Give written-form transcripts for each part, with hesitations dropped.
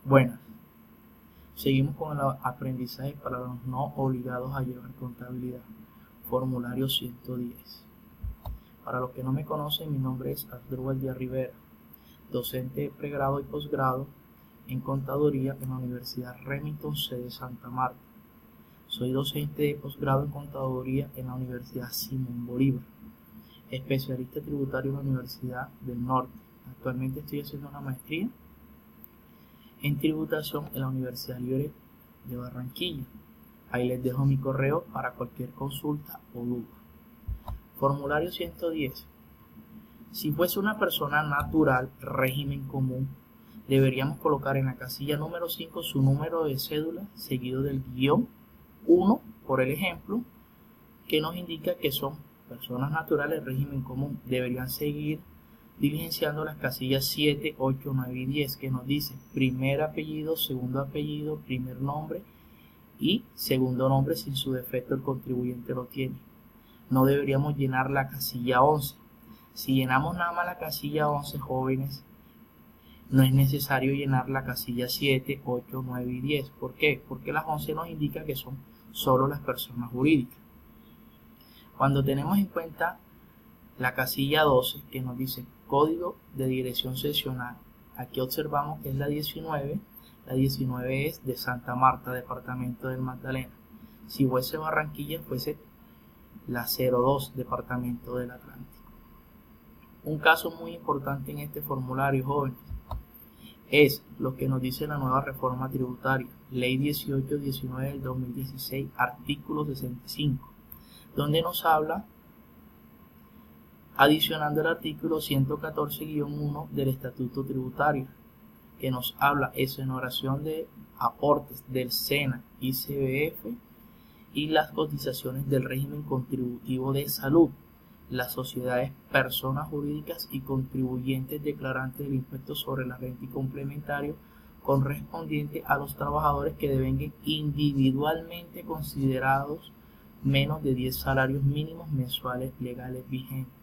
Buenas, seguimos con el aprendizaje para los no obligados a llevar contabilidad. Formulario 110. Para los que no me conocen, mi nombre es Asdrúbal Díaz Rivera, docente de pregrado y posgrado en contaduría en la Universidad Remington sede Santa Marta. Soy docente de posgrado en contaduría en la Universidad Simón Bolívar, especialista tributario en la Universidad del Norte. Actualmente estoy haciendo una maestría en tributación en la Universidad Libre de Barranquilla. Ahí les dejo mi correo para cualquier consulta o duda. Formulario 110. Si fuese una persona natural, régimen común, deberíamos colocar en la casilla número 5 su número de cédula seguido del guión 1 por el ejemplo, que nos indica que son personas naturales régimen común. Deberían seguir diligenciando las casillas 7, 8, 9 y 10 que nos dice primer apellido, segundo apellido, primer nombre y segundo nombre si en su defecto el contribuyente lo tiene. No deberíamos llenar la casilla 11. Si llenamos nada más la casilla 11, jóvenes, no es necesario llenar la casilla 7, 8, 9 y 10. ¿Por qué? Porque las 11 nos indica que son solo las personas jurídicas. Cuando tenemos en cuenta la casilla 12 que nos dice código de dirección seccional, aquí observamos que es la 19. La 19 es de Santa Marta, departamento del Magdalena. Si fuese Barranquilla, fuese la 02, departamento del Atlántico. Un caso muy importante en este formulario, jóvenes, es lo que nos dice la nueva reforma tributaria, ley 1819 del 2016, artículo 65, donde nos habla adicionando el artículo 114-1 del Estatuto Tributario, que nos habla exoneración de aportes del SENA y CBF y las cotizaciones del régimen contributivo de salud, las sociedades, personas jurídicas y contribuyentes declarantes del impuesto sobre la renta y complementario correspondiente a los trabajadores que devengan individualmente considerados menos de 10 salarios mínimos mensuales legales vigentes.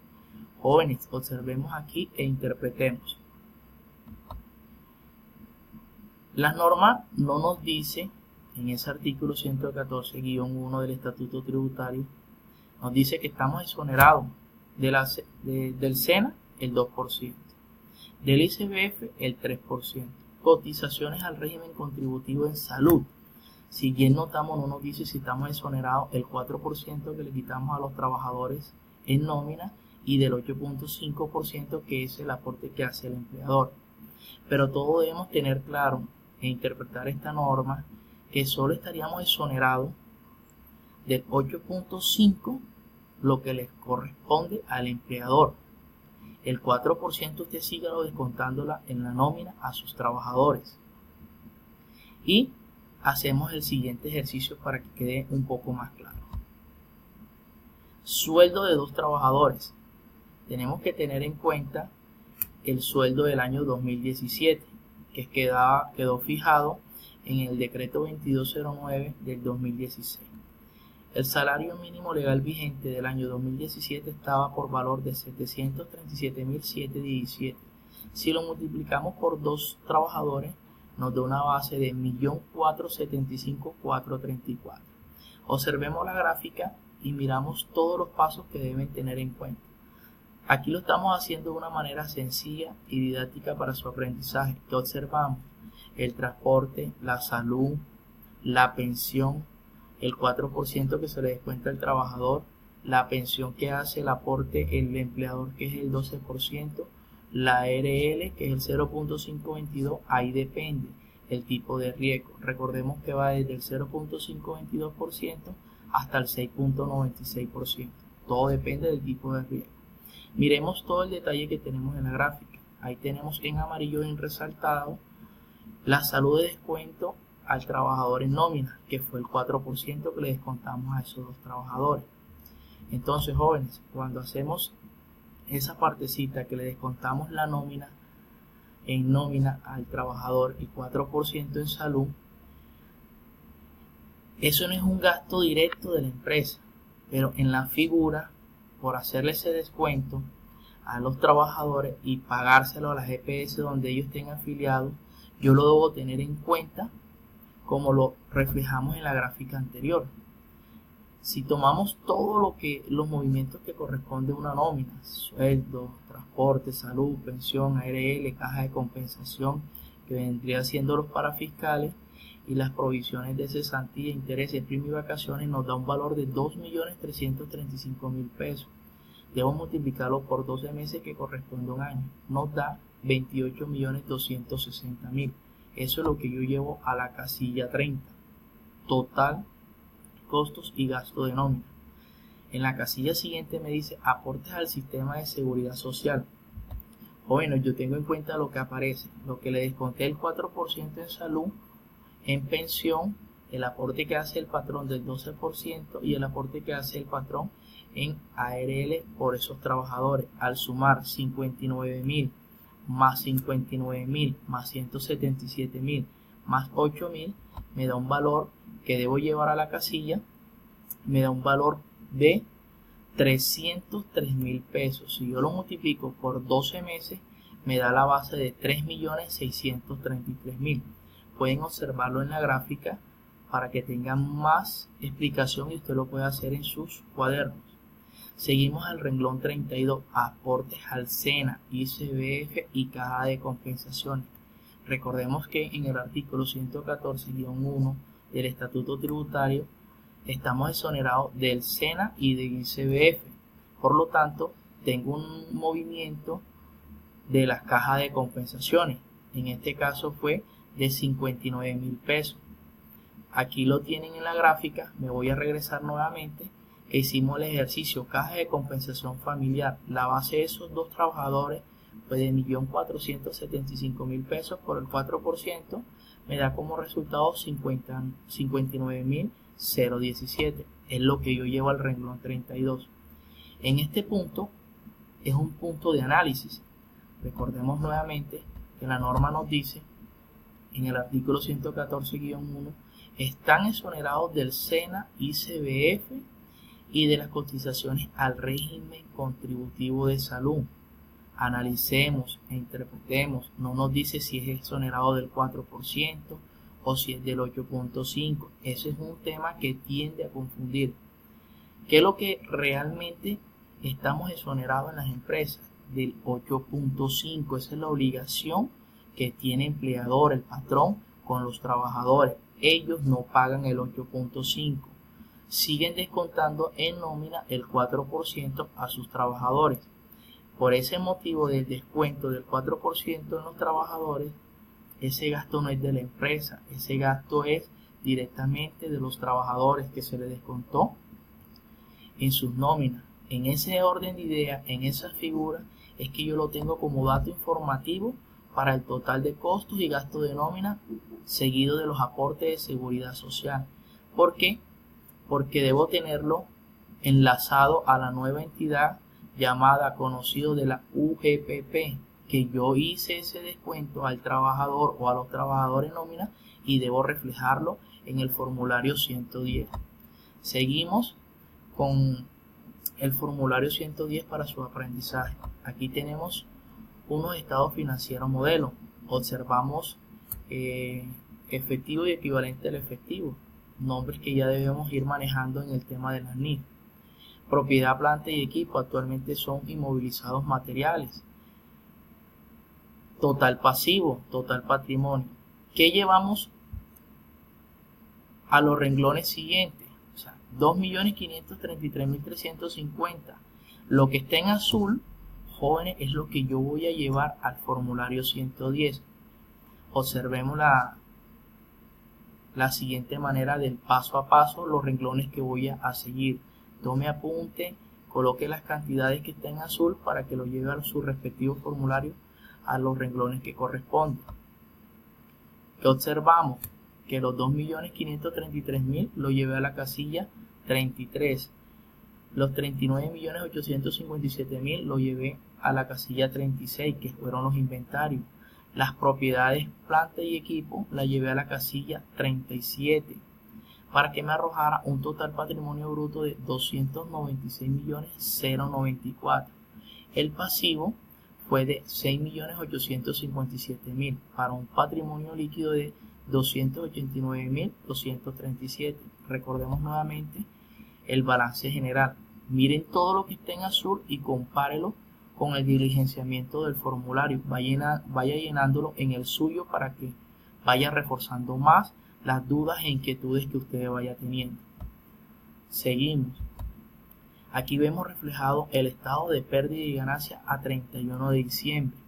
Jóvenes, observemos aquí e interpretemos. La norma no nos dice, en ese artículo 114-1 del Estatuto Tributario, nos dice que estamos exonerados del SENA el 2%, del ICBF el 3%, cotizaciones al régimen contributivo en salud. Si bien notamos, no nos dice si estamos exonerados el 4% que le quitamos a los trabajadores en nómina y del 8.5% que es el aporte que hace el empleador. Pero todos debemos tener claro e interpretar esta norma que solo estaríamos exonerados del 8.5%, lo que les corresponde al empleador. El 4% usted sígalo descontándola en la nómina a sus trabajadores. Y hacemos el siguiente ejercicio para que quede un poco más claro. Sueldo de 2 trabajadores. Tenemos que tener en cuenta el sueldo del año 2017, que quedó fijado en el decreto 2209 del 2016. El salario mínimo legal vigente del año 2017 estaba por valor de 737.717. Si lo multiplicamos por 2 trabajadores, nos da una base de 1.475.434. Observemos la gráfica y miramos todos los pasos que deben tener en cuenta. Aquí lo estamos haciendo de una manera sencilla y didáctica para su aprendizaje. ¿Qué observamos? El transporte, la salud, la pensión, el 4% que se le descuenta al trabajador, la pensión que hace el aporte el empleador que es el 12%, la ARL que es el 0.522, ahí depende el tipo de riesgo. Recordemos que va desde el 0.522% hasta el 6.96%. Todo depende del tipo de riesgo. Miremos todo el detalle que tenemos en la gráfica. Ahí tenemos en amarillo en resaltado la salud de descuento al trabajador en nómina, que fue el 4% que le descontamos a esos 2 trabajadores. Entonces, jóvenes, cuando hacemos esa partecita que le descontamos la nómina en nómina al trabajador y 4% en salud, eso no es un gasto directo de la empresa, pero en la figura, por hacerle ese descuento a los trabajadores y pagárselo a las EPS donde ellos estén afiliados, yo lo debo tener en cuenta como lo reflejamos en la gráfica anterior. Si tomamos todo los movimientos que corresponde a una nómina, sueldo, transporte, salud, pensión, ARL, caja de compensación, que vendría siendo los parafiscales, y las provisiones de cesantía, intereses, prima y vacaciones, nos da un valor de 2.335.000 pesos. Debo multiplicarlo por 12 meses, que corresponde a un año. Nos da 28.260.000. Eso es lo que yo llevo a la casilla 30. Total, costos y gasto de nómina. En la casilla siguiente me dice aportes al sistema de seguridad social. Bueno, yo tengo en cuenta lo que aparece, lo que le desconté el 4% en salud, en pensión, el aporte que hace el patrón del 12% y el aporte que hace el patrón en ARL por esos trabajadores. Al sumar 59.000 más 59.000 más 177.000 más 8.000, me da un valor que debo llevar a la casilla, me da un valor de 303.000 pesos. Si yo lo multiplico por 12 meses, me da la base de 3.633.000. Pueden observarlo en la gráfica para que tengan más explicación y usted lo puede hacer en sus cuadernos. Seguimos al renglón 32, aportes al SENA, ICBF y caja de compensaciones. Recordemos que en el artículo 114-1 del Estatuto Tributario estamos exonerados del SENA y del ICBF. Por lo tanto, tengo un movimiento de las cajas de compensaciones. En este caso fue de 59.000 pesos. Aquí lo tienen en la gráfica. Me voy a regresar nuevamente. Hicimos el ejercicio caja de compensación familiar. La base de esos dos trabajadores fue de 1.475.000 pesos por el 4%. Me da como resultado 59.017. Es lo que yo llevo al renglón 32. En este punto es un punto de análisis. Recordemos nuevamente que la norma nos dice en el artículo 114-1, están exonerados del SENA, ICBF y de las cotizaciones al régimen contributivo de salud. Analicemos e interpretemos. No nos dice si es exonerado del 4% o si es del 8.5%. Ese es un tema que tiende a confundir. ¿Qué es lo que realmente estamos exonerados en las empresas? Del 8.5%. Esa es la obligación que tiene el empleador, el patrón, con los trabajadores. Ellos no pagan el 8.5%. Siguen descontando en nómina el 4% a sus trabajadores. Por ese motivo del descuento del 4% en los trabajadores, ese gasto no es de la empresa, ese gasto es directamente de los trabajadores que se les descontó en sus nóminas. En ese orden de ideas, en esa figura, es que yo lo tengo como dato informativo para el total de costos y gastos de nómina, seguido de los aportes de seguridad social. ¿Por qué? Porque debo tenerlo enlazado a la nueva entidad llamada conocido de la UGPP, que yo hice ese descuento al trabajador o a los trabajadores en nómina y debo reflejarlo en el formulario 110. Seguimos con el formulario 110 para su aprendizaje. Aquí tenemos unos estados financieros modelo. Observamos efectivo y equivalente al efectivo, nombres que ya debemos ir manejando en el tema de las NIF. Propiedad, planta y equipo actualmente son inmovilizados materiales. Total pasivo, total patrimonio. ¿Qué llevamos a los renglones siguientes? O sea, 2.533.350. Lo que está en azul, jóvenes, es lo que yo voy a llevar al formulario 110. Observemos la siguiente manera del paso a paso, los renglones que voy a seguir. Tome apunte, coloque las cantidades que están en azul para que lo lleve a su respectivo formulario a los renglones que corresponden. ¿Qué observamos? Que los 2.533.000 lo llevé a la casilla 33. Los 39.857.000 lo llevé a la casilla 36, que fueron los inventarios. Las propiedades, planta y equipo, la llevé a la casilla 37, para que me arrojara un total patrimonio bruto de 296.094. El pasivo fue de 6.857.000 para un patrimonio líquido de 289.237. Recordemos nuevamente el balance general. Miren todo lo que está en azul y compárelo con el diligenciamiento del formulario. Vaya llenándolo en el suyo para que vaya reforzando más las dudas e inquietudes que usted vaya teniendo. Seguimos. Aquí vemos reflejado el estado de pérdida y ganancia a 31 de diciembre.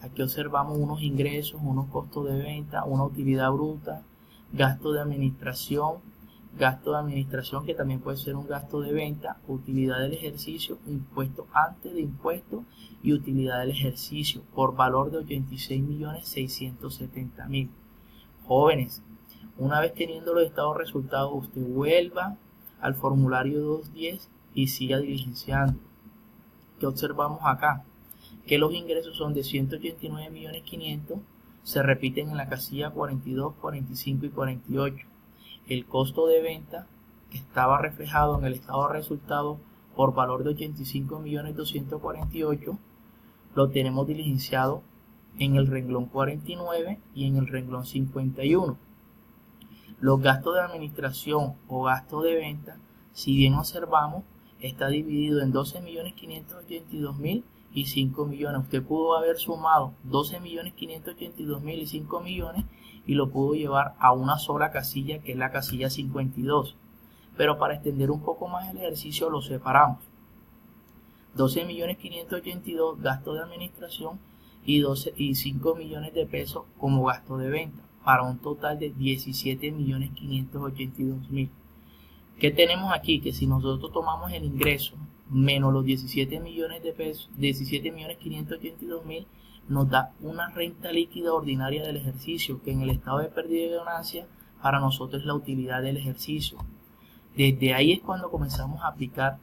Aquí observamos unos ingresos, unos costos de venta, una utilidad bruta, gasto de administración que también puede ser un gasto de venta, utilidad del ejercicio, impuesto antes de impuesto y utilidad del ejercicio por valor de 86.670.000. Jóvenes, una vez teniendo los estados resultados, usted vuelva al formulario 210 y siga diligenciando. ¿Qué observamos acá? Que los ingresos son de 189.500.000, se repiten en la casilla 42, 45 y 48. El costo de venta, que estaba reflejado en el estado de resultados por valor de 85.248.000, lo tenemos diligenciado en el renglón 49 y en el renglón 51. Los gastos de administración o gastos de venta, si bien observamos, está dividido en 12.582.000 y 5 millones. Usted pudo haber sumado 12.582.000 y 5 millones y lo pudo llevar a una sola casilla, que es la casilla 52. Pero para extender un poco más el ejercicio lo separamos. 12.582.000 gastos de administración y 5 millones de pesos como gasto de venta, para un total de 17.582.000. ¿Qué tenemos aquí? Que si nosotros tomamos el ingreso menos los 17 millones de pesos, 17.582.000, nos da una renta líquida ordinaria del ejercicio, que en el estado de pérdida y ganancia para nosotros es la utilidad del ejercicio. Desde ahí es cuando comenzamos a aplicar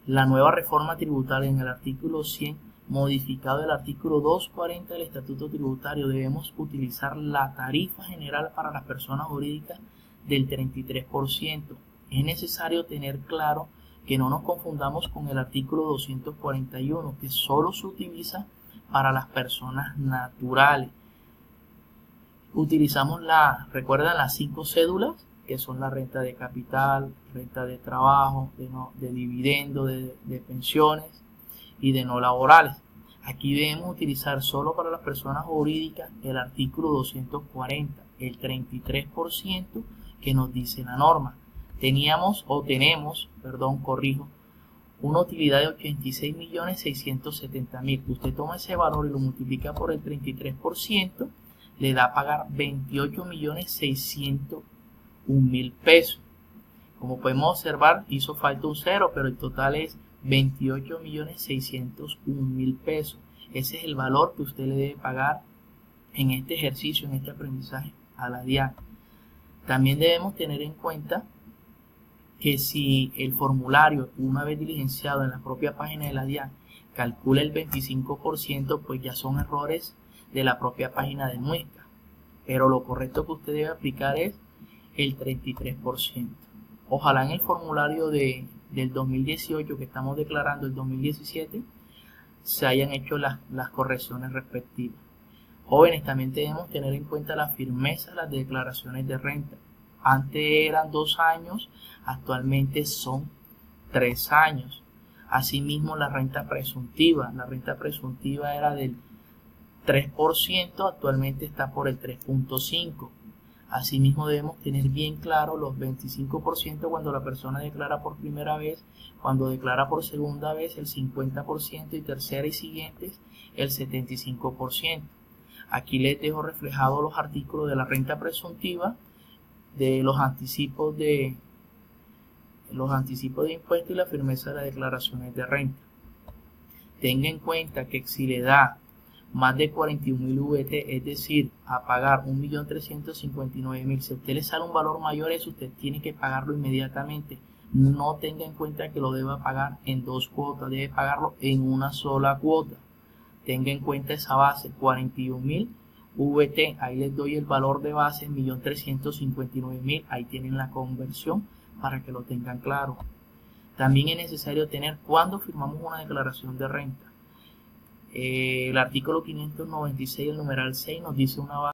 la nueva reforma tributaria en el artículo 100, modificado el artículo 240 del Estatuto Tributario. Debemos utilizar la tarifa general para las personas jurídicas del 33%. Es necesario tener claro que no nos confundamos con el artículo 241, que solo se utiliza para las personas naturales. Utilizamos recuerdan las 5 cédulas, que son la renta de capital, renta de trabajo, de dividendo, de pensiones y de no laborales. Aquí debemos utilizar solo para las personas jurídicas el artículo 240, el 33% que nos dice la norma. Tenemos, una utilidad de 86.670.000. Usted toma ese valor y lo multiplica por el 33%, le da a pagar 28.601.000 pesos. Como podemos observar, hizo falta un cero, pero el total es 28.601.000 pesos. Ese es el valor que usted le debe pagar en este ejercicio, en este aprendizaje a la DIAN. También debemos tener en cuenta que si el formulario, una vez diligenciado en la propia página de la DIAN, calcula el 25%, pues ya son errores de la propia página de Muesca. Pero lo correcto que usted debe aplicar es el 33%. Ojalá en el formulario del 2018 que estamos declarando el 2017 se hayan hecho las correcciones respectivas. Jóvenes, también debemos tener en cuenta la firmeza de las declaraciones de renta. Antes eran 2 años, actualmente son 3 años. Asimismo, la renta presuntiva era del 3%, actualmente está por el 3.5%. Asimismo, debemos tener bien claro los 25% cuando la persona declara por primera vez, cuando declara por segunda vez el 50% y tercera y siguientes el 75%. Aquí les dejo reflejados los artículos de la renta presuntiva, de los anticipos de impuestos y la firmeza de las declaraciones de renta. Tenga en cuenta que si le da más de 41.000 VT, es decir, a pagar 1.359.000, si a usted le sale un valor mayor a eso, usted tiene que pagarlo inmediatamente. No tenga en cuenta que lo deba pagar en 2 cuotas, debe pagarlo en una sola cuota. Tenga en cuenta esa base, 41.000 VT, ahí les doy el valor de base, 1.359.000, ahí tienen la conversión para que lo tengan claro. También es necesario tener cuando firmamos una declaración de renta. El artículo 596, el numeral 6, nos dice una